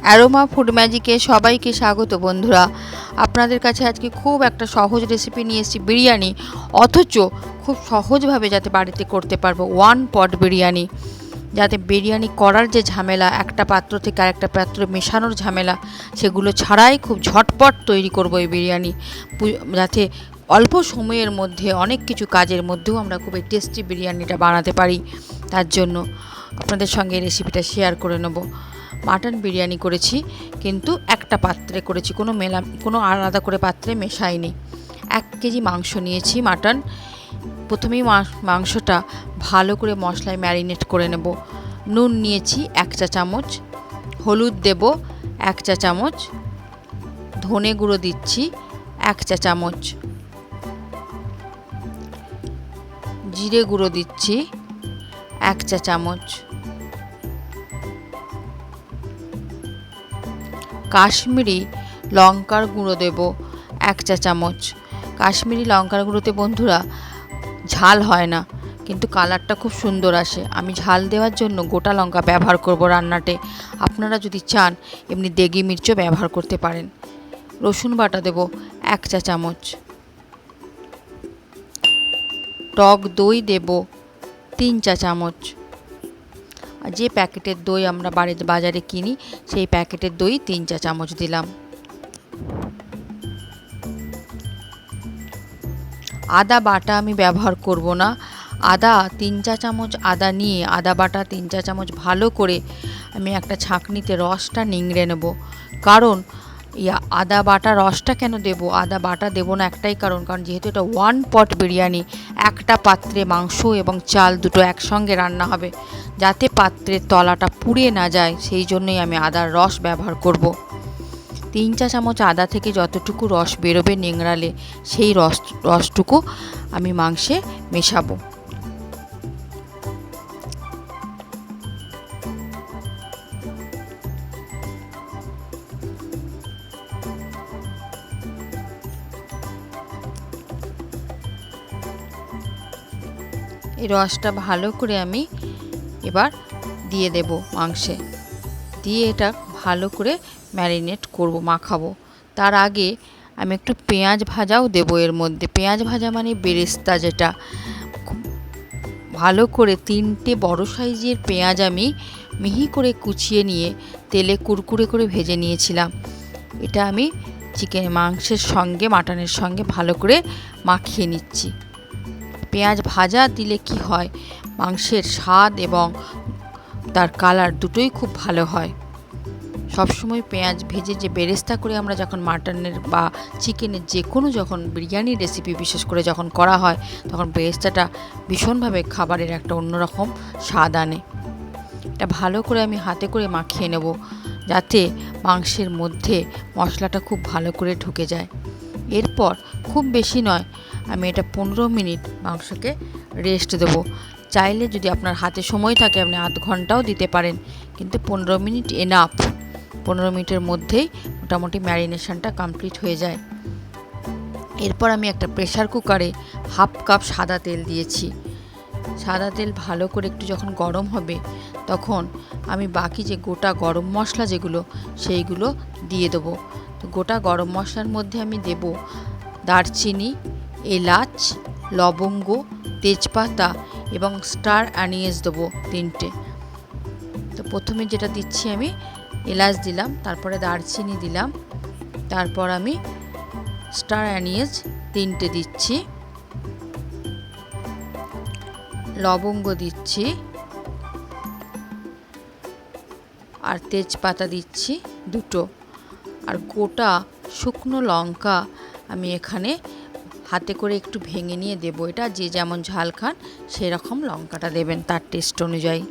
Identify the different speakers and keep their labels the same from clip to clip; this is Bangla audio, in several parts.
Speaker 1: অ্যারোমা ফুড ম্যাজিকে সবাইকে স্বাগত বন্ধুরা। আপনাদের কাছে আজকে খুব একটা সহজ রেসিপি নিয়ে এসেছি বিরিয়ানি, অথচ খুব সহজভাবে যাতে বাড়িতে করতে পারবো ওয়ান পট বিরিয়ানি। যাতে বিরিয়ানি করার যে ঝামেলা, একটা পাত্র থেকে আরেকটা পাত্র মেশানোর ঝামেলা, সেগুলো ছাড়াই খুব ঝটপট তৈরি করব এই বিরিয়ানি, যাতে অল্প সময়ের মধ্যে অনেক কিছু কাজের মধ্যেও আমরা খুব টেস্টি বিরিয়ানিটা বানাতে পারি। তার জন্য আপনাদের সঙ্গে এই রেসিপিটা শেয়ার করে নেব। মাটন বিরিয়ানি করেছি, কিন্তু একটা পাত্রে করেছি, কোনো আলাদা করে পাত্রে মেশাইনি। 1 কেজি মাংস নিয়েছি মাটন। প্রথমেই মাংসটা ভালো করে মশলায় ম্যারিনেট করে নেব। নুন নিয়েছি 1 চা চামচ, হলুদ দেব 1 চা চামচ, ধনে গুঁড়ো দিচ্ছি 1 চা চামচ, জিরে গুঁড়ো দিচ্ছি 1 চা চামচ, কাশ্মীরি লঙ্কার গুঁড়ো দেব 1 চা চামচ। কাশ্মীরি লঙ্কার গুঁড়োতে বন্ধুরা ঝাল হয় না, কিন্তু কালারটা খুব সুন্দর আসে। আমি ঝাল দেওয়ার জন্য গোটা লঙ্কা ব্যবহার করব রান্নাতে। আপনারা যদি চান এমনি দেগি মির্চও ব্যবহার করতে পারেন। রসুন বাটা দেব 1 চা চামচ, টক দই দেব 3 চা চামচ। আর যে প্যাকেটের দই আমরা বাজারে কিনি, সেই প্যাকেটের দই 3 চা চামচ দিলাম। আদা বাটা আমি ব্যবহার করব না। আদা 3 চা চামচ আদা নিয়ে আদা বাটা 3 চা চামচ ভালো করে আমি একটা ছাঁকনিতে রসটা নিংড়ে নেব। কারণ আদা বাটা রসটা কেন দেব, আদা বাটা দেব না একটাই কারণ যেহেতু এটা ওয়ান পট বিরিয়ানি, একটা পাত্রে মাংস এবং চাল দুটো একসঙ্গে রান্না হবে, যাতে পাত্রের তলাটা পুড়ে না যায়, সেই জন্যই আমি আদার রস ব্যবহার করব। 3 চা চামচ আদা থেকে যতটুকু রস বেরোবে নিংড়ালে, সেই রসটুকু আমি মাংসে মেশাবো। এই রসটা ভালো করে আমি এবার দিয়ে দেব মাংসে, দিয়ে এটা ভালো করে ম্যারিনেট করব, মাখাবো। তার আগে আমি একটু পেঁয়াজ ভাজাও দেবো এর মধ্যে। পেঁয়াজ ভাজা মানে বেরেস্তা, যেটা ভালো করে 3টে বড় সাইজের পেঁয়াজ আমি মিহি করে কুচিয়ে নিয়ে তেলে কুরকুরে করে ভেজে নিয়েছিলাম। এটা আমি মাংসের সঙ্গে মাটনের সঙ্গে ভালো করে মাখিয়ে নিচ্ছি। পেঁয়াজ ভাজা দিলে কি হয়, মাংসের স্বাদ এবং তার কালার দুটোই খুব ভালো হয়। সবসময় পেঁয়াজ ভেজে যে বেরেস্তা করে আমরা যখন মাটনের বা চিকেনের যে কোনো যখন বিরিয়ানির রেসিপি বিশেষ করে যখন করা হয়, তখন বেরেস্তাটা ভীষণভাবে খাবারের একটা অন্যরকম স্বাদ আনে। এটা ভালো করে আমি হাতে করে মাখিয়ে নেব, যাতে মাংসের মধ্যে মশলাটা খুব ভালো করে ঢুকে যায়। এরপর খুব বেশি নয়, আমি এটা 15 মিনিট মাংসকে রেস্ট দেবো। চাইলে যদি আপনার হাতে সময় থাকে আপনি আধ ঘন্টাও দিতে পারেন, কিন্তু 15 মিনিট এনাফ। 15 মিনিটের মধ্যেই মোটামুটি ম্যারিনেশনটা কমপ্লিট হয়ে যায়। এরপর আমি একটা প্রেসার কুকারে 1/2 কাপ সাদা তেল দিয়েছি। সাদা তেল ভালো করে একটু যখন গরম হবে, তখন আমি বাকি যে গোটা গরম মশলা যেগুলো, সেইগুলো দিয়ে দেবো। তো গোটা গরম মশলার মধ্যে আমি দেব দারচিনি, এলাচ, লবঙ্গ, তেজপাতা এবং স্টার অ্যানিস দেবো 3টে। তো প্রথমে যেটা দিচ্ছি আমি এলাচ দিলাম, তারপরে দারচিনি দিলাম, তারপর আমি স্টার অ্যানিস 3টে দিচ্ছি, লবঙ্গ দিচ্ছি, আর তেজপাতা দিচ্ছি 2টো, আর গোটা শুকনো লঙ্কা আমি এখানে হাতে করে একটু ভেঙে নিয়ে দেবো। এটা যে যেমন ঝাল খান সেরকম লঙ্কাটা দেবেন তার টেস্ট অনুযায়ী।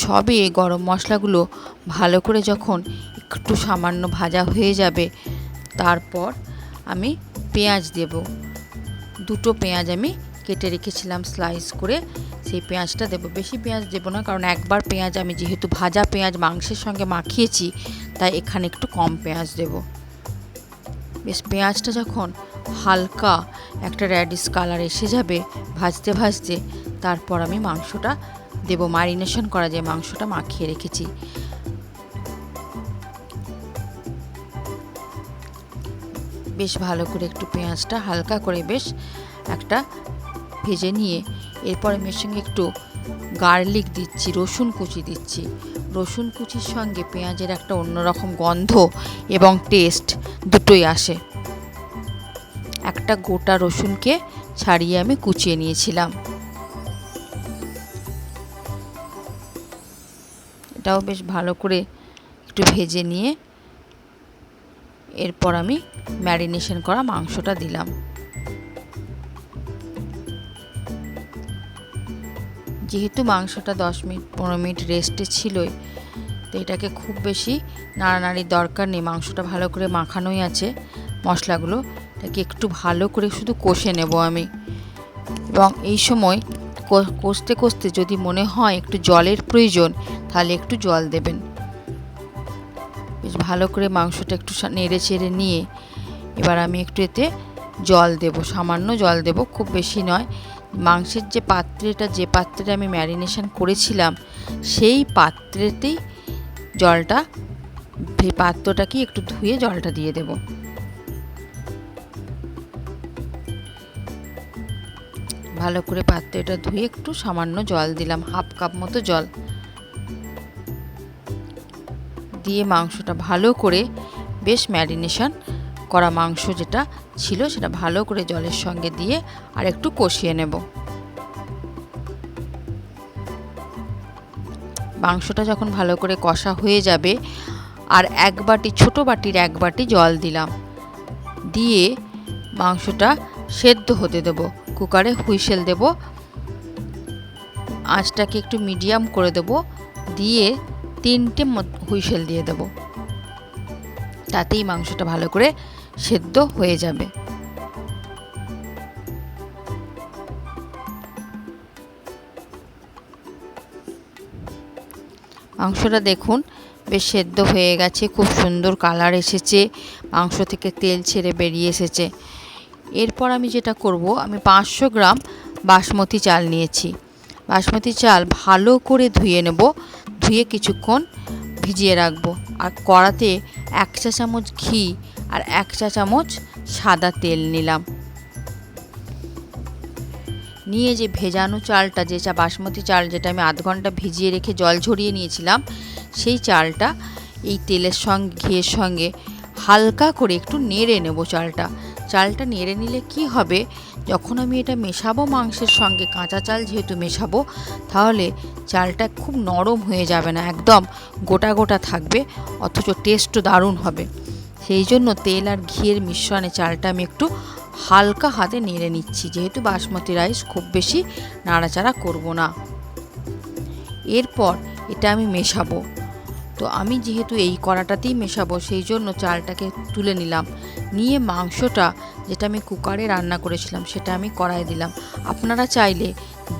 Speaker 1: সবই গরম মশলাগুলো ভালো করে যখন একটু সামান্য ভাজা হয়ে যাবে, তারপর আমি পেঁয়াজ দেব। 2টো পেঁয়াজ আমি কেটে রেখেছিলাম স্লাইস করে, সেই পেঁয়াজটা দেব। বেশি পেঁয়াজ দেব না, কারণ একবার পেঁয়াজ আমি যেহেতু ভাজা পেঁয়াজ মাংসের সঙ্গে মাখিয়েছি, তাই এখানে একটু কম পেঁয়াজ দেব। বেশ পেঁয়াজটা যখন হালকা একটা রেডিশ কালার এসে যাবে ভাজতে ভাজতে, তারপর আমি মাংসটা দেব। ম্যারিনেশন করা যে মাংসটা মাখিয়ে রেখেছি, বেশ ভালো করে একটু পেঁয়াজটা হালকা করে বেশ একটা ভেজে নিয়ে এরপর আমি এর সঙ্গে একটু গার্লিক দিচ্ছি, রসুন কুচি দিচ্ছি। রসুন কুচির সঙ্গে পেঁয়াজের একটা অন্যরকম গন্ধ এবং টেস্ট দুটোই আসে। একটা গোটা রসুনকে ছাড়িয়ে আমি কুচিয়ে নিয়েছিলাম। এটাও বেশ ভালো করে একটু ভেজে নিয়ে এরপর আমি ম্যারিনেশন করা মাংসটা দিলাম। যেহেতু মাংসটা 10-15 মিনিট রেস্টে ছিলই, তো এটাকে খুব বেশি নাড়ানাড়ির দরকার নেই। মাংসটা ভালো করে মাখানোই আছে মশলাগুলো। এটাকে একটু ভালো করে শুধু কষে নেব আমি। এবং এই সময় কষতে কষতে যদি মনে হয় একটু জলের প্রয়োজন, তাহলে একটু জল দেবেন। বেশ ভালো করে মাংসটা একটু নেড়ে চেড়ে নিয়ে এবার আমি একটু এতে জল দেব, সামান্য জল দেব, খুব বেশি নয়। মাংসের যে পাত্রে আমি ম্যারিনেশন করেছিলাম সেই পাত্রেতেই জলটা, পাত্রটাকে একটু ধুয়ে জলটা দিয়ে দেব। ভালো করে পাত্রটা ধুয়ে একটু সামান্য জল দিলাম, 1/2 কাপ মতো জল দিয়ে মাংসটা ভালো করে বেশ ম্যারিনেশন করা মাংস যেটা ছিল সেটা ভালো করে জলের সঙ্গে দিয়ে আর একটু কষিয়ে নেব। মাংসটা যখন ভালো করে কষা হয়ে যাবে আর ছোটো বাটির 1 বাটি জল দিলাম, দিয়ে মাংসটা সেদ্ধ হতে দেব। কুকারে হুইসেল দেব, আঁচটাকে একটু মিডিয়াম করে দেব, দিয়ে 3টে হুইসেল দিয়ে দেব। তাতেই মাংসটা ভালো করে সেদ্ধ হয়ে যাবে। মাংসটা দেখুন বেশ সেদ্ধ হয়ে গেছে, খুব সুন্দর কালার এসেছে, মাংস থেকে তেল ছেড়ে বেরিয়ে এসেছে। এরপর আমি যেটা করব, আমি 500 গ্রাম বাসমতি চাল নিয়েছি। বাসমতি চাল ভালো করে ধুয়ে নেব, ধুয়ে কিছুক্ষণ ভিজিয়ে রাখবো। আর কড়াতে 1 চা চামচ ঘি আর 1 চা চামচ সাদা তেল নিলাম। নিয়ে যে ভেজানো চালটা, বাসমতি চাল যেটা আমি আধ ঘন্টা ভিজিয়ে রেখে জল ঝরিয়ে নিয়েছিলাম, সেই চালটা এই তেলের সঙ্গে ঘিয়ের সঙ্গে হালকা করে একটু নেড়ে নেব। চালটা নেড়ে নিলে কি হবে, যখন আমি এটা মেশাবো মাংসের সঙ্গে, কাঁচা চাল যেহেতু মেশাবো, তাহলে চালটা খুব নরম হয়ে যাবে না, একদম গোটা গোটা থাকবে, অথচ টেস্টও দারুণ হবে। সেই জন্য তেল আর ঘিয়ের মিশ্রণে চালটা আমি একটু হালকা হাতে নেড়ে নিচ্ছি, যেহেতু বাসমতি রাইস খুব বেশি নাড়াচাড়া করব না। এরপর এটা আমি মেশাবো, তো আমি যেহেতু এই কড়াটাতেই মেশাবো সেই জন্য চালটাকে তুলে নিলাম, নিয়ে মাংসটা যেটা আমি কুকারে রান্না করেছিলাম সেটা আমি কড়াই দিলাম। আপনারা চাইলে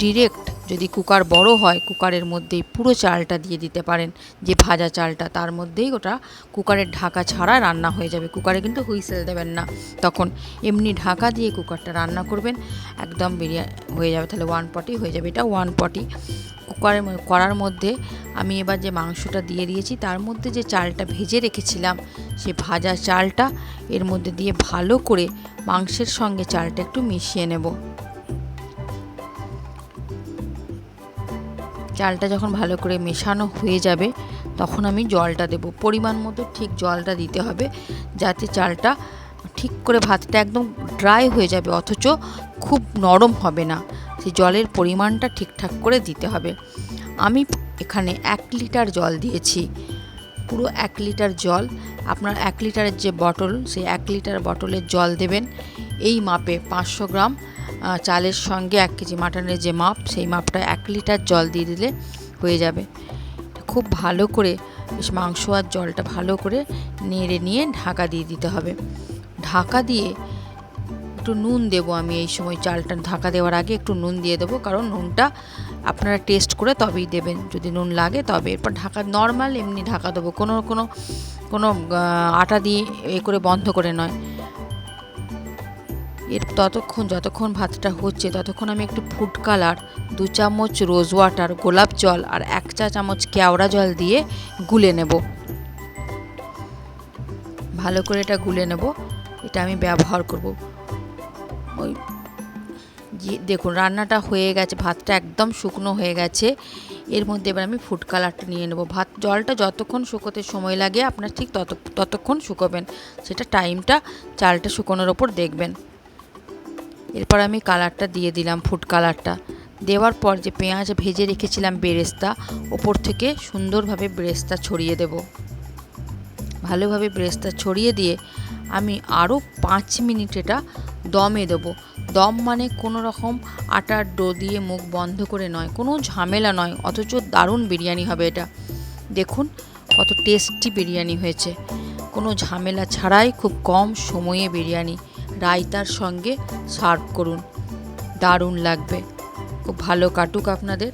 Speaker 1: ডিরেক্ট, যদি কুকার বড় হয়, কুকারের মধ্যেই পুরো চালটা দিয়ে দিতে পারেন, যে ভাজা চালটা, তার মধ্যেই ওটা কুকারের ঢাকা ছাড়া রান্না হয়ে যাবে। কুকারে কিন্তু হুইসেল দেবেন না, তখন এমনি ঢাকা দিয়ে কুকারটা রান্না করবেন, একদম বিরিয়ানি হয়ে যাবে। তাহলে 1 পটি হয়ে যাবে। এটা 1 পটি কড়ার মধ্যে আমি এবার যে মাংসটা দিয়ে দিয়েছি, তার মধ্যে যে চালটা ভেজে রেখেছিলাম, সেই ভাজা চালটা এর মধ্যে দিয়ে ভালো করে মাংসের সঙ্গে চালটা একটু মিশিয়ে নেব। চালটা যখন ভালো করে মেশানো হয়ে যাবে, তখন আমি জলটা দেব। পরিমাণ মতো ঠিক জলটা দিতে হবে, যাতে চালটা ঠিক করে, ভাতটা একদম ড্রাই হয়ে যাবে অথচ খুব নরম হবে না। সেই জলের পরিমাণটা ঠিকঠাক করে দিতে হবে। আমি এখানে 1 লিটার জল দিয়েছি, পুরো 1 লিটার জল। আপনার 1 লিটারের যে বটল, সেই 1 লিটার বটলের জল দেবেন। এই মাপে 500 গ্রাম চালের সঙ্গে 1 কেজি মাটনের যে মাপ, সেই মাপটা 1 লিটার জল দিয়ে দিলে হয়ে যাবে। খুব ভালো করে বেশ মাংস আর জলটা ভালো করে নেড়ে নিয়ে ঢাকা দিয়ে দিতে হবে। ঢাকা দিয়ে একটু নুন দেবো আমি এই সময়, চালটা ঢাকা দেওয়ার আগে একটু নুন দিয়ে দেবো, কারণ নুনটা আপনারা টেস্ট করে তবেই দেবেন, যদি নুন লাগে তবে। এরপর ঢাকা, নর্মাল এমনি ঢাকা দেবো, কোনো আটা দিয়ে করে বন্ধ করে নয়। যতক্ষণ ভাতটা হচ্ছে, ততক্ষণ আমি একটু ফুড কালার, 2 চামচ রোজ ওয়াটার, গোলাপ জল আর 1 চা চামচ কেওড়া জল দিয়ে গুলে নেব। ভালো করে এটা গুলে নেব। এটা আমি ব্যবহার করব। ওই দেখুন রান্নাটা হয়ে গেছে, ভাতটা একদম শুকনো হয়ে গেছে। এর মধ্যে এবার আমি ফুড কালারটা নিয়ে নেব। ভাত জলটা যতক্ষণ শুকোতে সময় লাগে আপনার ঠিক ততক্ষণ শুকোবেন, সেটা টাইমটা চালটা শুকোনোর ওপর দেখবেন। এরপর আমি কালারটা দিয়ে দিলাম, ফুড কালারটা দেওয়ার পর যে পেঁয়াজ ভেজে রেখেছিলাম বেরেস্তা, ওপর থেকে সুন্দরভাবে বেরেস্তা ছড়িয়ে দেব। ভালোভাবে বেরেস্তা ছড়িয়ে দিয়ে আমি আরও 5 মিনিট এটা দমে দেবো। দম মানে কোনো রকম আটার ডো দিয়ে মুখ বন্ধ করে নয়, কোনো ঝামেলা নয়, অথচ দারুণ বিরিয়ানি হবে এটা। দেখুন কত টেস্টি বিরিয়ানি হয়েছে, কোনো ঝামেলা ছাড়াই খুব কম সময়ে বিরিয়ানি। রায়তার সঙ্গে সার্ভ করুন, দারুণ লাগবে। খুব ভালো কাটুক আপনাদের।